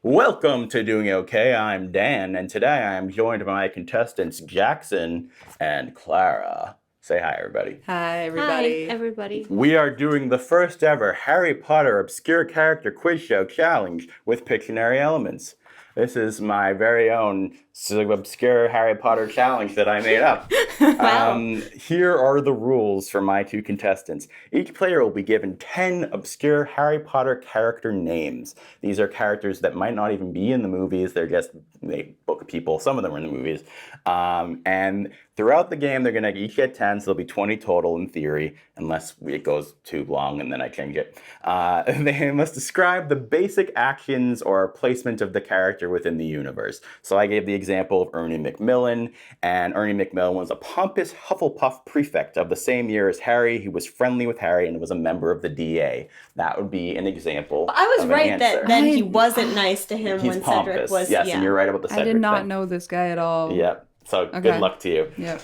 Welcome to Doing OK. I'm Dan, and today I am joined by my contestants Jackson and Clara. Say hi, everybody. Hi, everybody. Hi, everybody. We are doing the first ever Harry Potter Obscure Character Quiz Show Challenge with Pictionary Elements. This is my very own obscure Harry Potter challenge that I made up. Wow. Here are the rules for my two contestants. Each player will be given 10 obscure Harry Potter character names. These are characters that might not even be in the movies. They're just book people. Some of them are in the movies. And throughout the game, they're going to each get 10, so there'll be 20 total in theory, unless it goes too long and then I change it. They must describe the basic actions or placement of the character within the universe. So I gave the example of Ernie Macmillan, and Ernie Macmillan was a pompous Hufflepuff prefect of the same year as Harry. He was friendly with Harry and was a member of the DA. That would be an example. I was of right an that answer. then he wasn't nice to him He's when pompous. Cedric was. Yes, and you're right about the Cedric I did not thing. know this guy at all. Yep. So Okay. good luck to you. Yep.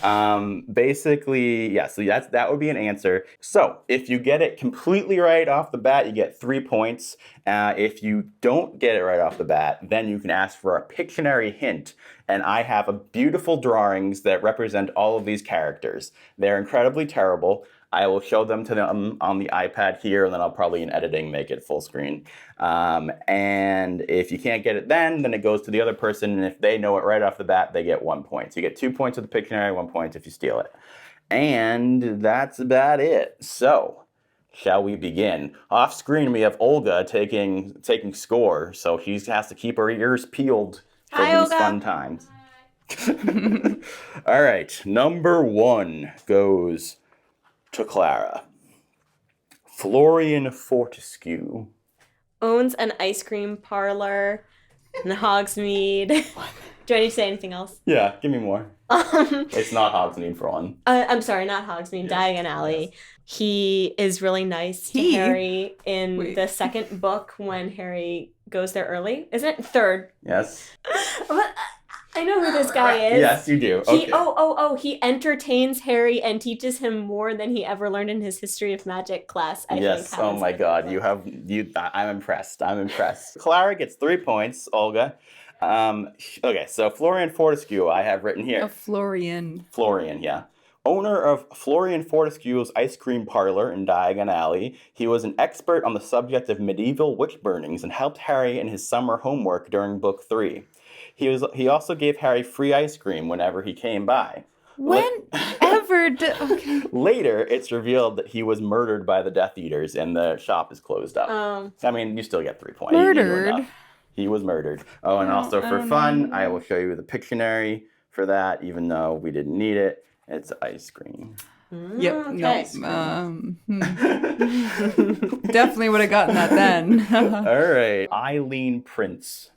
Basically, yeah, so that would be an answer. So if you get it completely right off the bat, you get 3 points. If you don't get it right off the bat, then you can ask for a Pictionary hint. And I have a beautiful drawings that represent all of these characters. They're incredibly terrible. I will show them to them on the iPad here, and then I'll probably in editing make it full screen. And if you can't get it then it goes to the other person, and if they know it right off the bat, they get 1 point. So you get 2 points with the Pictionary, 1 point if you steal it. And that's about it. So, shall we begin? Off screen, we have Olga taking score, so she has to keep her ears peeled for Hi, these Olga. fun times. All right, number 1 goes to Clara. Florian Fortescue. Owns an ice cream parlor in Hogsmeade. Do I need to say anything else? Yeah, give me more. It's not Hogsmeade for one. I'm sorry, not Hogsmeade, Diagon Alley. Yes. He is really nice to Harry in the second book when Harry goes there early. Isn't it? Third. Yes. But I know who this guy is. Yes, you do. Okay. He entertains Harry and teaches him more than he ever learned in his history of magic class. I Yes. think. Oh my God. I'm impressed. I'm impressed. Clara gets 3 points. Olga. Okay. So Florian Fortescue, I have written here. Florian. Florian, yeah. Owner of Florian Fortescue's Ice Cream Parlor in Diagon Alley, he was an expert on the subject of medieval witch burnings and helped Harry in his summer homework during Book 3. He also gave Harry free ice cream whenever he came by. Okay. Later, it's revealed that he was murdered by the Death Eaters and the shop is closed up. I mean, you still get 3 points. Murdered? He was murdered. Oh, and also for fun, I will show you the Pictionary for that, even though we didn't need it. It's ice cream. Yep. Okay. Definitely would have gotten that then. All right. Eileen Prince.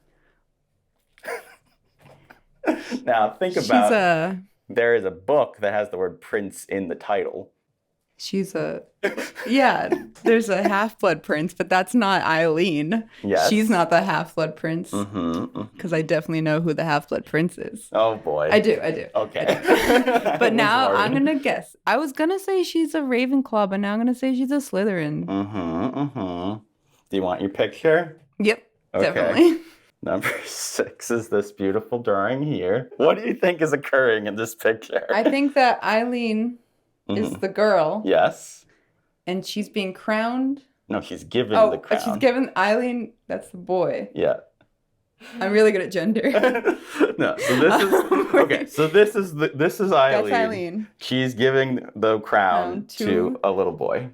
Now, think about there is a book that has the word prince in the title. There's a half-blood prince, but that's not Eileen. Yes. She's not the half-blood prince. Mm-hmm. Because I definitely know who the half-blood prince is. Oh, boy. I do. Okay. But now I'm going to guess. I was going to say she's a Ravenclaw, but now I'm going to say she's a Slytherin. Do you want your picture? Yep, Okay. definitely. Number 6 is this beautiful drawing here. What do you think is occurring in this picture? I think that Eileen is the girl. Yes. And she's being crowned. No, she's given the crown. She's given Eileen, that's the boy. Yeah. I'm really good at gender. No, so this is okay. So this is Eileen. That's Eileen. She's giving the crown to a little boy.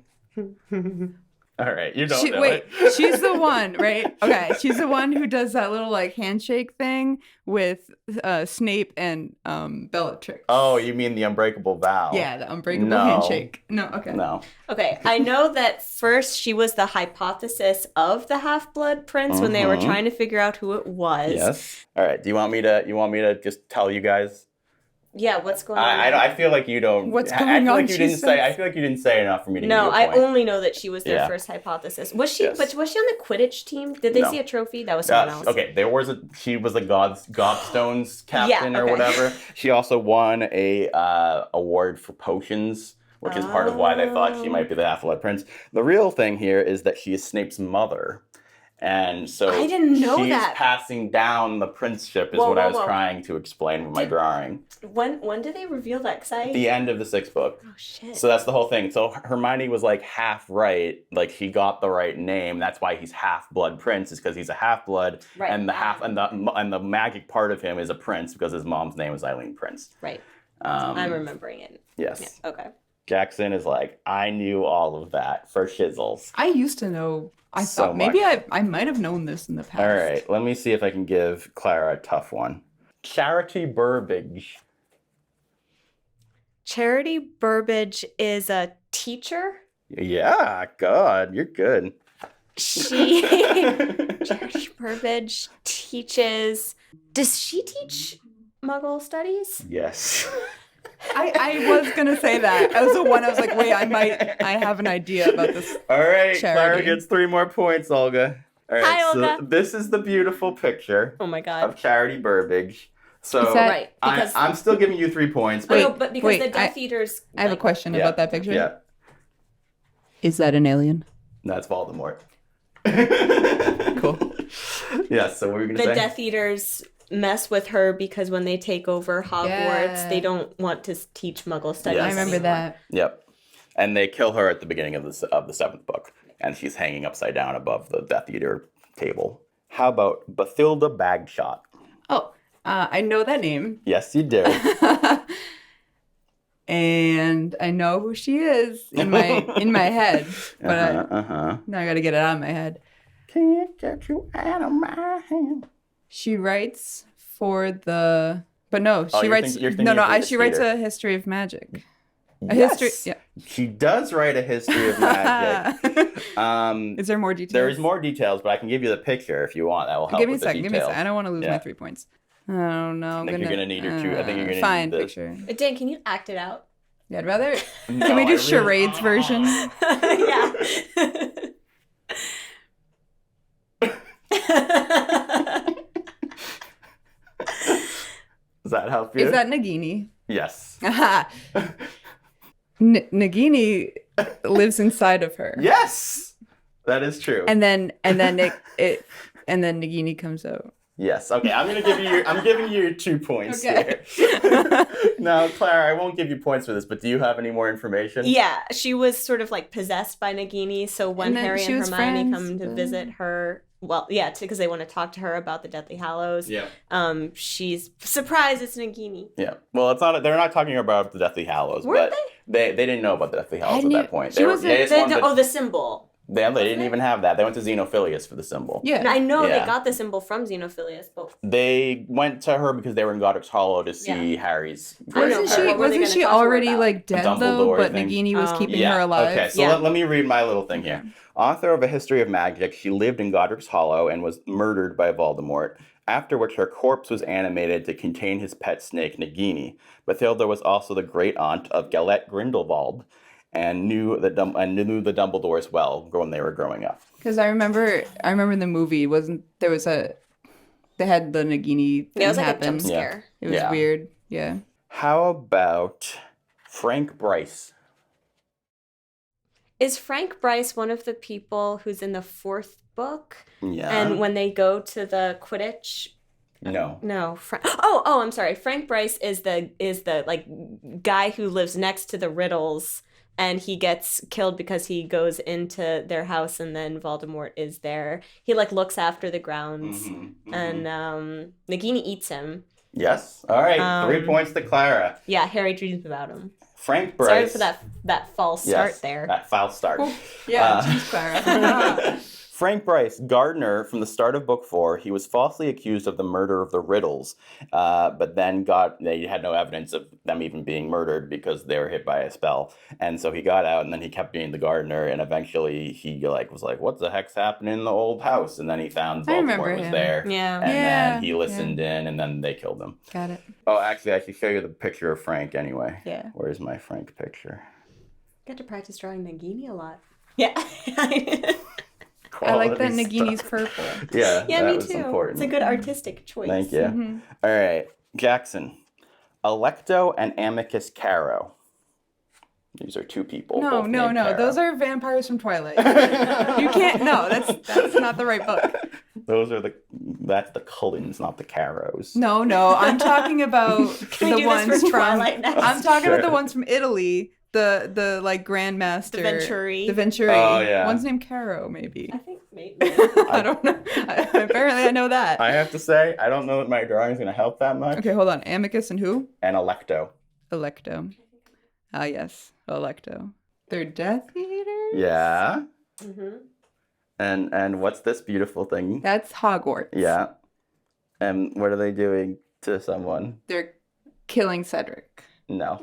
All right, you don't know it. She's the one, right? Okay, she's the one who does that little like handshake thing with Snape and Bellatrix. Oh, you mean the unbreakable vow? Yeah, the unbreakable handshake. No, okay. No. Okay, I know that first she was the hypothesis of the Half-Blood Prince when they were trying to figure out who it was. Yes. All right. Do you want me to just tell you guys? Yeah, what's going on? I feel like you don't. What's going on? I feel like you didn't say enough for me to. No, give you a point. I only know that she was their first hypothesis. Was she? Yes. But was she on the Quidditch team? Did they see a trophy? That was someone else. Okay, she was a Godstones captain or okay. whatever. She also won a award for potions, which is part of why they thought she might be the Half-Blood Prince. The real thing here is that she is Snape's mother. And so I didn't know she's that. passing down the princeship is what I was trying to explain with my drawing. When did they reveal that? The end of the 6th book. Oh, shit. So that's the whole thing. So Hermione was like half right. Like he got the right name. That's why he's half-blood prince, is because he's a half-blood. Right. And the magic part of him is a prince because his mom's name is Eileen Prince. Right. I'm remembering it. Yes. Yeah, okay. Jackson is like, I knew all of that for shizzles. I used to know. I thought maybe I might have known this in the past. All right, let me see if I can give Clara a tough one. Charity Burbage. Charity Burbage is a teacher. Yeah, God, you're good. Charity Burbage teaches. Does she teach Muggle studies? Yes. I was gonna say that. That was the one I was like, wait, I have an idea about this. All right, Charity. Clara gets 3 more points, Olga. All right, Hi, Olga. So this is the beautiful picture Oh my God. of Charity Burbage. So Is that- Right, because I'm still giving you 3 points, but no, but because the Death Eaters. I have a question about that picture. Yeah, Is that an alien? that's Voldemort. Cool. Yes, so what were you going to The say? Death Eaters mess with her because when they take over Hogwarts, Yeah. they don't want to teach Muggle studies. Yes. I remember that. Yep. And they kill her at the beginning of the 7th book. And she's hanging upside down above the Death Eater table. How about Bathilda Bagshot? Oh, I know that name. Yes, you do. And I know who she is in my head. But now I gotta get it out of my head. Can't get you out of my hand. She writes for the... But no, she writes... you're thinking of the she writes theater. a history of magic. A Yes. history... Yeah. She does write a history of magic. Is there more details? There is more details, but I can give you the picture if you want. That will help Give me a with the second. details. I don't want to lose my 3 points. I don't know. I think you're gonna need your 2. I think you're gonna fine need this. picture. Dan, can you act it out? Yeah, I'd rather... No, Can we I do really- charades version? Yeah. Does that help you? Is that Nagini? Yes. Aha. Nagini lives inside of her. Yes. That is true. And then Nagini comes out. Yes. Okay. I'm giving you your 2 points Okay. here. Now, Clara, I won't give you points for this, but do you have any more information? Yeah, she was sort of like possessed by Nagini. So when And then Harry she and was Hermione friends, come to but- visit her, well, yeah, because they want to talk to her about the Deathly Hallows. Yeah. She's surprised it's Nagini. Yeah. Well, it's not. They're not talking about the Deathly Hallows, Weren't but they didn't know about the Deathly Hallows at Hadn't that you- point. she wasn't- The symbol. They didn't even have that. They went to Xenophilius for the symbol. Yeah. And I know Yeah. they got the symbol from Xenophilius, but They went to her because they were in Godric's Hollow to see Harry's. I know. Wasn't What she were they gonna wasn't she talk to her already about? like dead though? Dumbledore But thing. Nagini was Oh. keeping her alive. Okay, so Yeah. let me read my little thing here. Author of A History of Magic, she lived in Godric's Hollow and was murdered by Voldemort, after which her corpse was animated to contain his pet snake, Nagini. Bathilda was also the great-aunt of Gellert Grindelwald and knew the Dumbledores well when they were growing up. Because I remember in the movie they had the Nagini thing it was like happen. a jump scare. It was Yeah. weird. Yeah. How about Frank Bryce? Is Frank Bryce one of the people who's in the 4th book? Yeah. And when they go to the Quidditch, No. no, I'm sorry. Frank Bryce is the like guy who lives next to the Riddles, and he gets killed because he goes into their house, and then Voldemort is there. He like looks after the grounds, and Nagini eats him. Yes. All right. 3 points to Clara. Yeah, Harry dreams about him. Frank Bryce. Sorry for that false start there. That false start. Yeah. Jeez, Clara. Frank Bryce, gardener from the start of Book 4, he was falsely accused of the murder of the Riddles, but then they had no evidence of them even being murdered because they were hit by a spell. And so he got out, and then he kept being the gardener, and eventually he was like, what the heck's happening in the old house? And then he found Voldemort was him. there. Yeah. And Yeah. then he listened in, and then they killed him. Got it. Oh, actually, I should show you the picture of Frank anyway. Yeah. Where's my Frank picture? Got to practice drawing Nagini a lot. Yeah. I like that Quality Nagini's stuff. purple. Yeah, Yeah, that me was too. important. It's a good artistic choice. Thank you. All right, Jackson. Alecto and Amicus Caro. These are two people. No, both no, named no. Clara. Those are vampires from Twilight. You can't. No, that's not the right book. That's the Cullens, not the Caros. No, I'm talking about Can we the do ones this for from. Twilight next? I'm talking about Sure. the ones from Italy. The like Grandmaster. The Venturi. The Venturi. Oh, yeah. One's named Caro, maybe. I think maybe. I don't know. Apparently, I know that. I have to say, I don't know that my drawing is going to help that much. Okay, hold on. Amicus and who? And Electo. Electo. Ah, yes. Electo. They're Death Eaters? Yeah. Mm-hmm. And what's this beautiful thing? That's Hogwarts. Yeah. And what are they doing to someone? They're killing Cedric. No.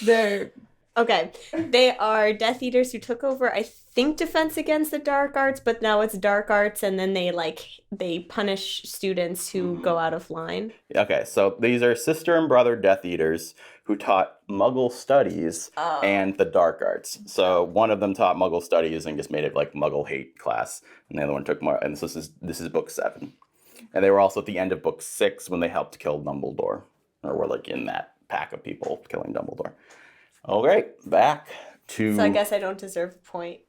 They're Okay, they are Death Eaters who took over, I think, Defense Against the Dark Arts, but now it's Dark Arts, and then they punish students who go out of line. Okay, so these are sister and brother Death Eaters who taught Muggle studies and the dark arts. So one of them taught Muggle studies and just made it like Muggle hate class, and the other one took more. And this is book 7, and they were also at the end of book 6 when they helped kill Dumbledore, or were like in that pack of people killing Dumbledore. All right, back to. So I guess I don't deserve a point.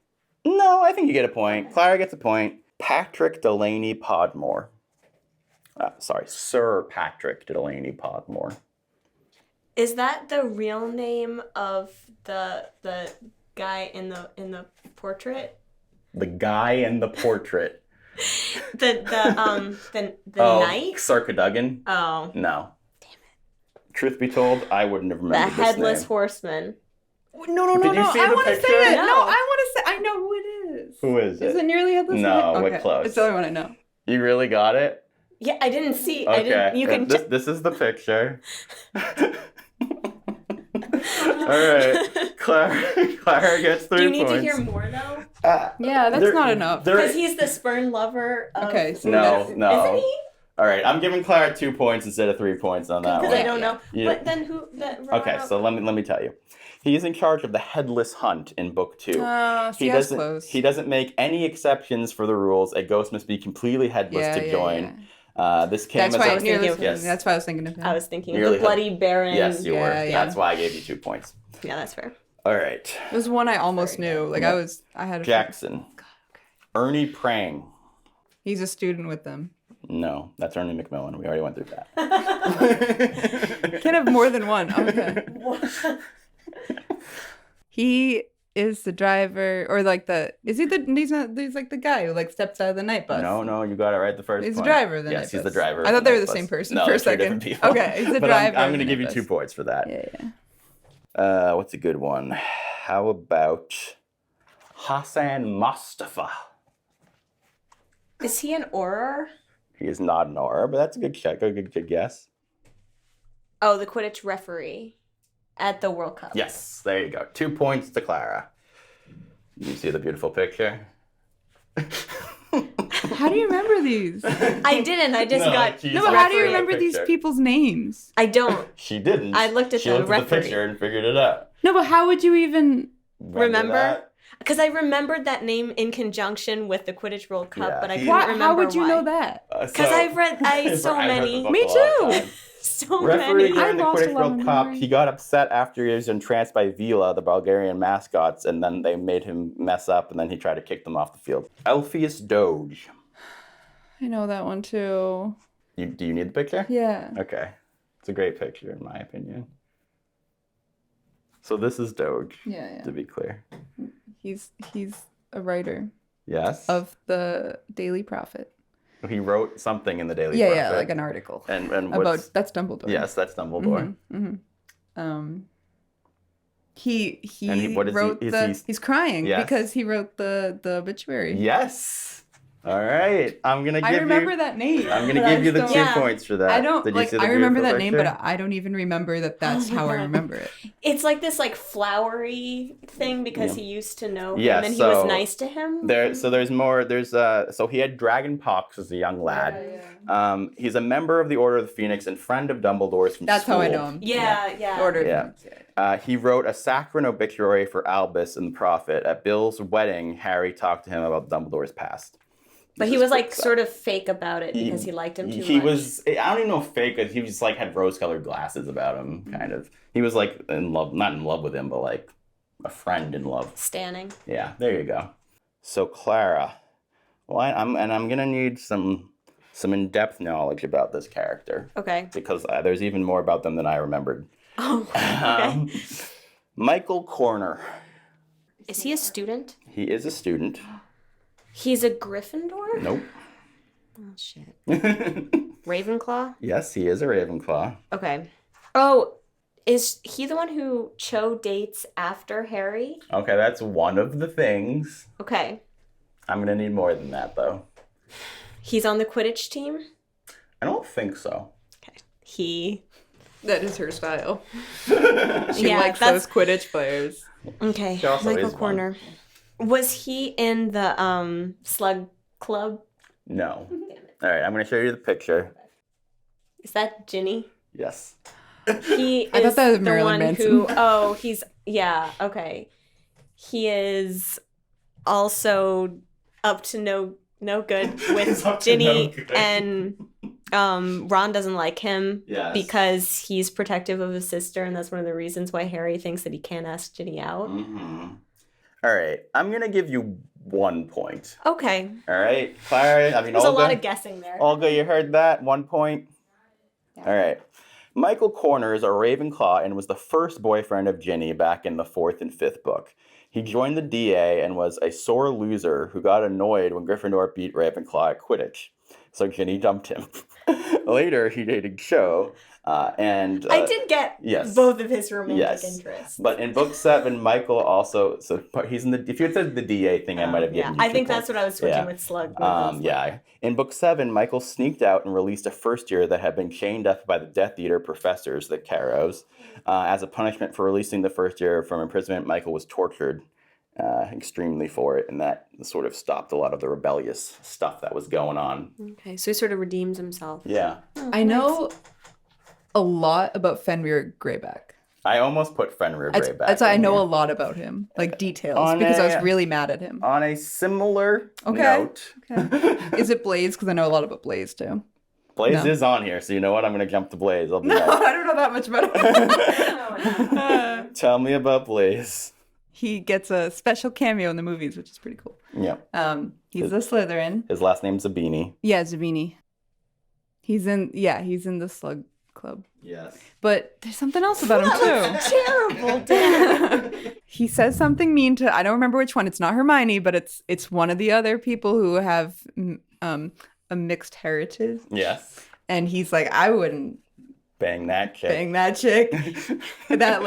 No, I think you get a point. Clara gets a point. Patrick Delaney Podmore. Sorry, Sir Patrick Delaney Podmore. Is that the real name of the guy in the portrait? The guy in the portrait. The knight? Sir Cadogan? Oh. No. Damn it. Truth be told, I wouldn't have The remembered this Headless name. Horseman. No. Did you see I the want to picture? say it. No. No, I want to say. I know who it is. Who is it? Is it nearly Headless? No, Horseman? we're close. It's the only one I know. You really got it? Yeah, I didn't see. Okay. I didn't. You can. This is the picture. All right. Clara gets 3 points. Do you need to hear more though? Yeah, that's not enough. Because he's the spurn lover. Of, Okay, so No. Isn't he? All right, I'm giving Clara 2 points instead of 3 points on that Because one. I don't know. Yeah. But then who? Okay, so let me tell you. He is in charge of the Headless Hunt in book 2. See, I was close. He doesn't make any exceptions for the rules. A ghost must be completely headless to join. This came That's why as a, yes. That's why I was thinking of him. I was thinking of Nearly the Bloody Baron. Yes, you were. Yeah. That's why I gave you 2 points. Yeah, that's fair. All right. It was one I almost knew. Like I had a Jackson. Ernie Prang. He's a student with them. No, that's Ernie McMillan. We already went through that. Can't have more than one. Okay. He is the driver, or like he's like the guy who like steps out of the night bus. No, you got it right the first He's the point. driver of the night Yes, he's bus. the driver. I thought they were the night same bus. person No, for a they're two second. different people. Okay, he's the But driver. I'm of going to the give you night 2 bus. points for that. Yeah. What's a good one? How about Hassan Mustafa? Is he an Auror? He is not an Auror, but that's a good check. A good guess. Oh, the Quidditch referee at the World Cup. Yes, there you go. 2 points to Clara. You see the beautiful picture? How do you remember these? I didn't. I just got. she's No, but how do you referee remember these picture. people's names? I don't. She didn't. I looked at she the looked referee. at the picture and figured it out. No, but how would you even? Remember? that? Because I remembered that name in conjunction with the Quidditch World Cup, Yeah, but I he- couldn't remember How would you why. know that? Because I've read so I've read the many. book Me a lot of too. times. So Referee many. during the I lost Quidditch a lot of World Cup, memory. he got upset after he was entranced by Vila, the Bulgarian mascots, and then they made him mess up, and then he tried to kick them off the field. Elpheus Doge. I know that one too. Do you need the picture? Yeah. Okay. It's a great picture, in my opinion. So this is Doge, Yeah. to be clear. He's a writer Yes? of the Daily Prophet. He wrote something in the Daily Prophet. Yeah, like an article And about what's... that's Dumbledore. Yes, that's Dumbledore. He And he- what is he- wrote is he- he's crying Yes. because he wrote the obituary. Yes! All right. I'm going to give I you... remember that name. I'm going to but give I you the still- 2 Yeah. points for that. I don't Did you like. see the I remember beautiful that name, picture? but I don't even remember that. That's Oh my how I God. remember it. It's like this like flowery thing because he used to know him Yeah, and he so was nice to him. There's more. So he had dragon pox as a young lad. He's a member of the Order of the Phoenix and friend of Dumbledore's from That's school. how I know him. Yeah. Order. of Yeah. Phoenix, yeah. He wrote a saccharine obituary for Albus and the Prophet. At Bill's wedding, Harry talked to him about Dumbledore's past. But he was like sort of fake about it because he liked him too He much. was, I don't even know if fake, but he just like had rose-colored glasses about him, kind of. He was like in love, not in love with him, but like a friend in love. Stanning. Yeah, there you go. So Clara, well, I'm gonna need some in-depth knowledge about this character. Okay. Because there's even more about them than I remembered. Oh, okay. Michael Corner. Is he a student? He is a student. He's a Gryffindor? Nope. Oh, shit. Ravenclaw? Yes, he is a Ravenclaw. Okay. Oh, is he the one who Cho dates after Harry? Okay, that's one of the things. Okay. I'm gonna need more than that, though. He's on the Quidditch team? I don't think so. Okay. That is her style. Yeah, She likes those Quidditch players. Okay, She also Michael is Corner. Was he in the Slug Club? No. Damn it. All right, I'm gonna show you the picture. Is that Ginny? Yes. He is I thought that was the Marilyn one Manson. who. Oh, yeah. Okay. He is also up to no good He's with up to Ginny, no good. and Ron doesn't like him Yes. because he's protective of his sister, and that's one of the reasons why Harry thinks that he can't ask Ginny out. Mm-hmm. All right, I'm gonna give you 1 point. Okay. All right, Clara. I mean, There's Olga. a lot of guessing there. Olga, you heard that? 1 point. All right. Michael Corner is a Ravenclaw and was the first boyfriend of Ginny back in the 4th and 5th book. He joined the DA and was a sore loser who got annoyed when Gryffindor beat Ravenclaw at Quidditch. So Ginny dumped him. Later, he dated Cho, and... I did get both of his romantic interests. But in book 7, Michael also... So he's in the... If you had said the DA thing, I might have given you 2 I think points. that's what I was switching with Slug. Yeah. In book 7, Michael sneaked out and released a first year that had been chained up by the Death Eater professors, the Carrows. As a punishment for releasing the first year from imprisonment, Michael was tortured extremely for it, and that sort of stopped a lot of the rebellious stuff that was going on. Okay, so he sort of redeems himself. Yeah. Oh, I know a lot about Fenrir Greyback. I almost put Fenrir Greyback. That's I in know here. a lot about him, like details, because I was really mad at him. On a similar Okay. note. Okay. Is it Blaze? Because I know a lot about Blaze too. Blaze No. is on here, so you know what? I'm going to jump to Blaze. I'll be No, nice. I don't know that much about him. Tell me about Blaze. He gets a special cameo in the movies, which is pretty cool. Yeah. He's a Slytherin. His last name's Zabini. Yeah, Zabini. He's in the Slug Club. Yes. But there's something else about him too. Terrible, Dad. He says something mean to, I don't remember which one. It's not Hermione, but it's one of the other people who have a mixed heritage. Yes. And he's like, I wouldn't Bang that chick. bang that chick. that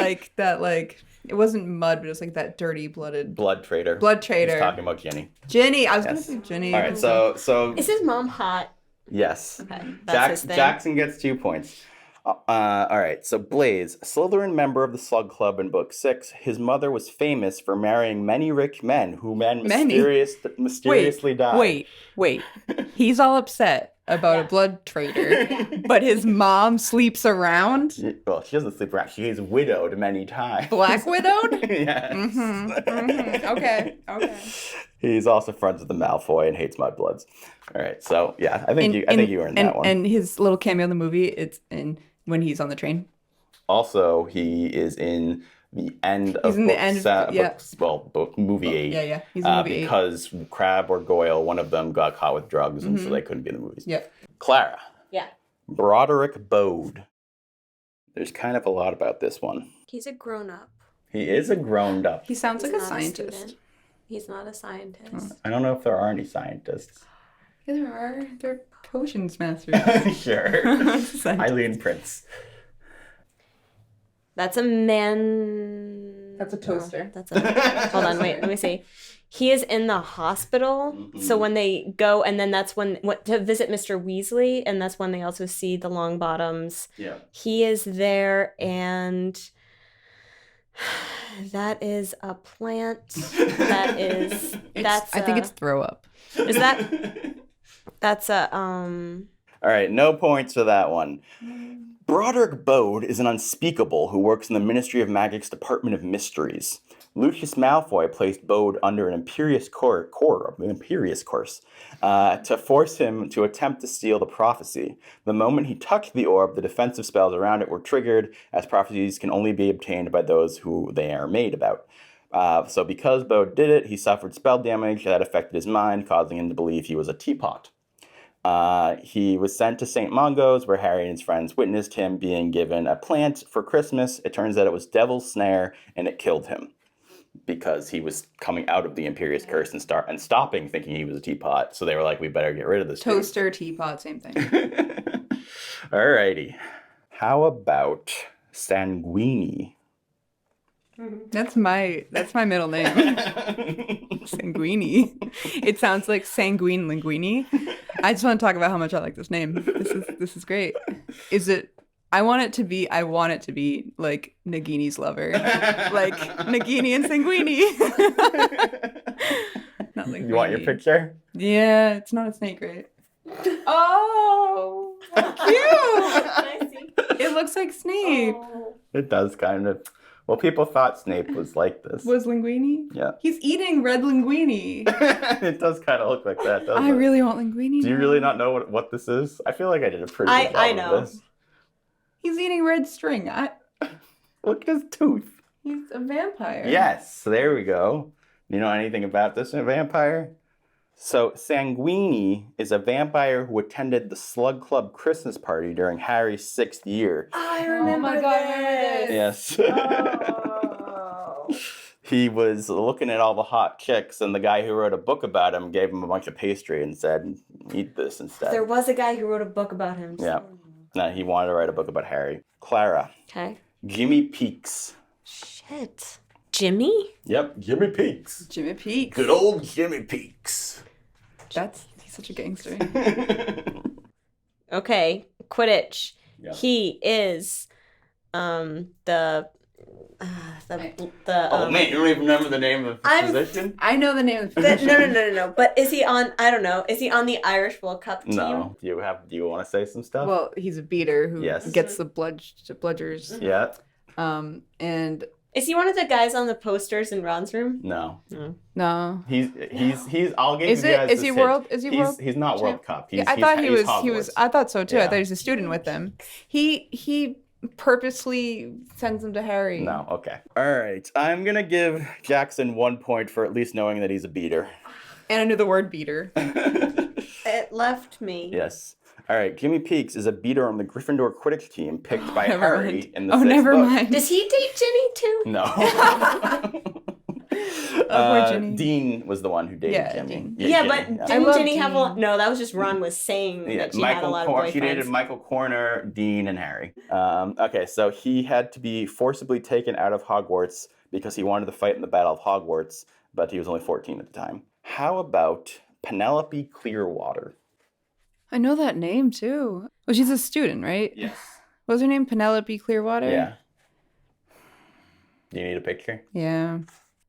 it wasn't mud, but it was like that dirty blooded Blood traitor. blood traitor. He's talking about Jenny. Ginny. I was Yes. gonna say Ginny. All right, so Is his mom hot? yes. Okay, that's his thing. Jackson gets 2 points. All right, so Blaze, Slytherin member of the Slug Club in Book 6, his mother was famous for marrying many rich men who mysteriously died. Wait. He's all upset about a blood traitor, but his mom sleeps around. Well, she doesn't sleep around. She is widowed many times. Black widowed? Yes. Okay. He's also friends with the Malfoy and hates mudbloods. All right, so yeah, I think you earned that one. And his little cameo in the movie, it's in when he's on the train. Also, he is in the end of book movie 8. Yeah. He's in movie 8. Because Crabbe or Goyle, one of them got caught with drugs, and so they couldn't be in the movies. Yeah. Clara. Yeah. Broderick Bode. There's kind of a lot about this one. He's a grown-up. He is a grown-up. He sounds He's like a not scientist. student. He's not a scientist. I don't know if there are any scientists. Yeah, there are. They're potions masters. Sure. Scientists. Eileen Prince. That's a man. That's a toaster. Hold on, wait. Let me see. He is in the hospital. Mm-hmm. So when they go, and then that's when to visit Mr. Weasley, and that's when they also see the Longbottoms. Yeah. He is there, and that is a plant. I think it's throw up. Is that? That's a All right, no points for that one. Broderick Bode is an unspeakable who works in the Ministry of Magic's Department of Mysteries. Lucius Malfoy placed Bode under an Imperious course to force him to attempt to steal the prophecy. The moment he touched the orb, the defensive spells around it were triggered, as prophecies can only be obtained by those who they are made about. So because Bode did it, he suffered spell damage that affected his mind, causing him to believe he was a teapot. He was sent to St. Mungo's, where Harry and his friends witnessed him being given a plant for Christmas. It turns out it was Devil's Snare, and it killed him because he was coming out of the Imperious Curse and stopping thinking he was a teapot. So they were like, we better get rid of this dude. Toaster, teapot, same thing. Alrighty. How about Sanguini? That's my middle name. Sanguini. It sounds like sanguine linguini. I just want to talk about how much I like this name. This is great. I want it to be like Nagini's lover. Like Nagini and Sanguini. Not Linguini. You want your picture? Yeah, it's not a snake, right? Oh, cute. It looks like Snape. Oh. It does kind of. Well, people thought Snape was like this. Was Linguini? Yeah. He's eating red linguini. It does kind of look like that, doesn't I it? really want linguini. Do you now. really not know what this is? I feel like I did a pretty good job I know. of this. He's eating red string. Look at his tooth. He's a vampire. Yes, there we go. You know anything about this vampire? So, Sanguini is a vampire who attended the Slug Club Christmas party during Harry's 6th year. I remember my God, I remember this. Yes. Oh. He was looking at all the hot chicks, and the guy who wrote a book about him gave him a bunch of pastry and said, eat this instead. There was a guy who wrote a book about him. Yeah. No, he wanted to write a book about Harry. Clara. Okay. Jimmy Peaks. Shit. Jimmy? Yep, Jimmy Peaks. Jimmy Peaks. Good old Jimmy Peaks. He's such a gangster. Okay. Quidditch. Yeah. He is the Oh man, you don't even remember the name of the position? I know the name of the position. No. But is he on? I don't know. Is he on the Irish World Cup team? No. Do you want to say some stuff? Well, he's a beater who Yes. gets the bludgers. Yeah. And Is he one of the guys on the posters in Ron's room? No. no. He's I'll give Is you it? guys Is this he hint. world? Is he world? He's not World Cup. Yeah, I thought he was. Hogwarts. I thought so too. Yeah. I thought he was a student with them. He purposely sends them to Harry. No, okay. All right. I'm going to give Jackson 1 point for at least knowing that he's a beater. And I knew the word beater. It left me. Yes. All right. Jimmy Peaks is a beater on the Gryffindor Quidditch team picked by Never Harry mind. in the sixth never book. mind. Does he date Ginny too? No. Poor Ginny. Dean was the one who dated Yeah, Jimmy. Dean. Yeah, Ginny, but yeah. didn't love Ginny have a lot? Dean. No, that was just Ron was saying that she had a lot of boyfriends. She dated Michael Corner, Dean, and Harry. Okay, so he had to be forcibly taken out of Hogwarts because he wanted to fight in the Battle of Hogwarts, but he was only 14 at the time. How about Penelope Clearwater? I know that name too. Well, she's a student, right? Yes. What was her name? Penelope Clearwater? Yeah. Do you need a picture? Yeah.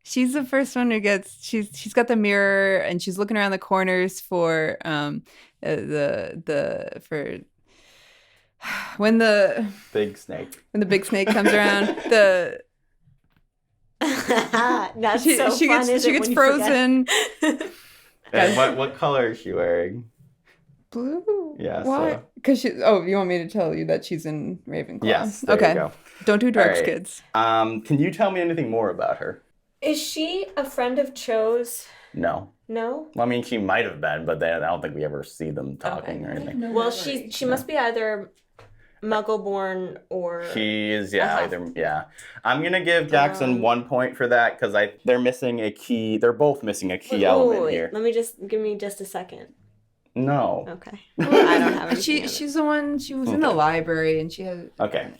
She's the first one who gets. She's got the mirror and she's looking around the corners for for when the Big snake. big snake comes around. That's She so fun, gets frozen. And what color is she wearing? Blue. Yeah. Why? So. Because she. Oh, you want me to tell you that she's in Ravenclaw? Yes. There Okay. you go. Don't do drugs, All right. kids. Can you tell me anything more about her? Is she a friend of Cho's? No. No. Well, I mean, she might have been, but I don't think we ever see them talking or anything. Well, she must be either Muggle-born or. She is, Uh-huh. I'm gonna give Jackson 1 point for that because they're missing a key. They're both missing a key element here. Let me give me just a second. No. Okay. I don't have anything. She's the one. She was in the library and she had. Okay.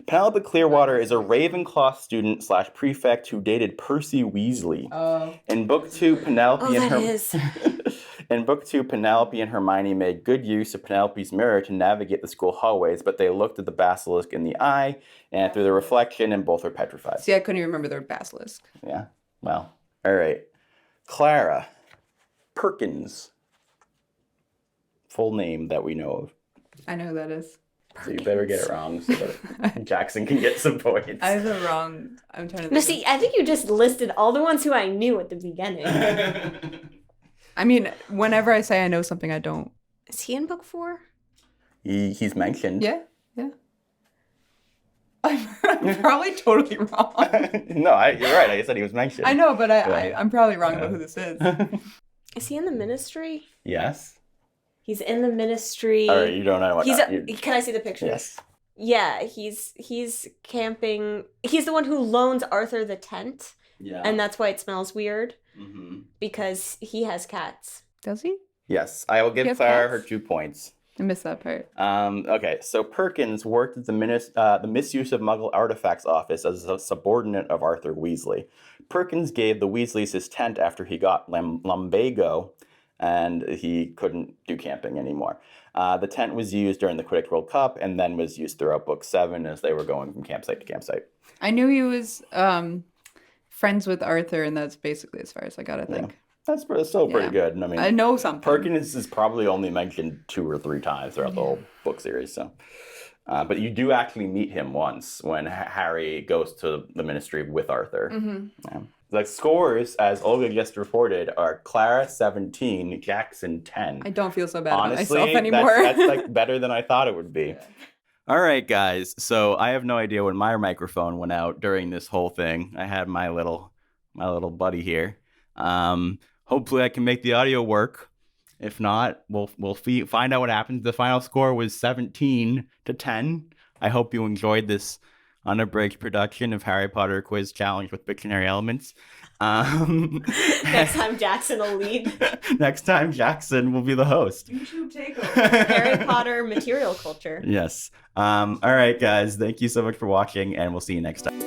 Penelope Clearwater is a Ravenclaw student / prefect who dated Percy Weasley. Oh. In book 2, Penelope In book 2, Penelope and Hermione made good use of Penelope's mirror to navigate the school hallways, but they looked at the basilisk in the eye and through the reflection, and both are petrified. See, I couldn't even remember the basilisk. Yeah. Well. All right. Clara Perkins. Full name that we know of. I know who that is. So you better get it wrong so that Jackson can get some points. I have the wrong. I'm trying to. No, see, I think you just listed all the ones who I knew at the beginning. I mean, whenever I say I know something, I don't. Is he in book 4? He's mentioned. Yeah. I'm probably totally wrong. No, you're right. I said he was mentioned. I know, but I'm probably wrong about who this is. Is he in the ministry? Yes. He's in the ministry. All right, you don't know what. Can I see the picture? Yes. Yeah, he's camping. He's the one who loans Arthur the tent. Yeah. And that's why it smells weird. Mm-hmm. Because he has cats. Does he? Yes, I will give He has Clara cats? her 2 points. I missed that part. Okay, so Perkins worked at the Misuse of Muggle Artifacts office as a subordinate of Arthur Weasley. Perkins gave the Weasleys his tent after he got lumbago, and he couldn't do camping anymore. The tent was used during the Quidditch World Cup and then was used throughout Book 7 as they were going from campsite to campsite. I knew he was friends with Arthur, and that's basically as far as I got, I think. Yeah. That's still pretty good. I mean, I know something. Perkins is probably only mentioned 2 or 3 times throughout the whole book series. So, but you do actually meet him once when Harry goes to the Ministry with Arthur. Mm-hmm. Yeah. The scores, as Olga just reported, are Clara 17, Jackson 10. I don't feel so bad Honestly, about myself anymore. that's like better than I thought it would be. Yeah. All right, guys. So I have no idea when my microphone went out during this whole thing. I had my little buddy here. Hopefully I can make the audio work. If not, we'll find out what happens. The final score was 17-10. I hope you enjoyed this unabridged production of Harry Potter Quiz Challenge with Pictionary Elements. Next time Jackson will lead. Next time Jackson will be the host. YouTube takeover. Harry Potter material culture. Yes. All right, guys. Thank you so much for watching, and we'll see you next time.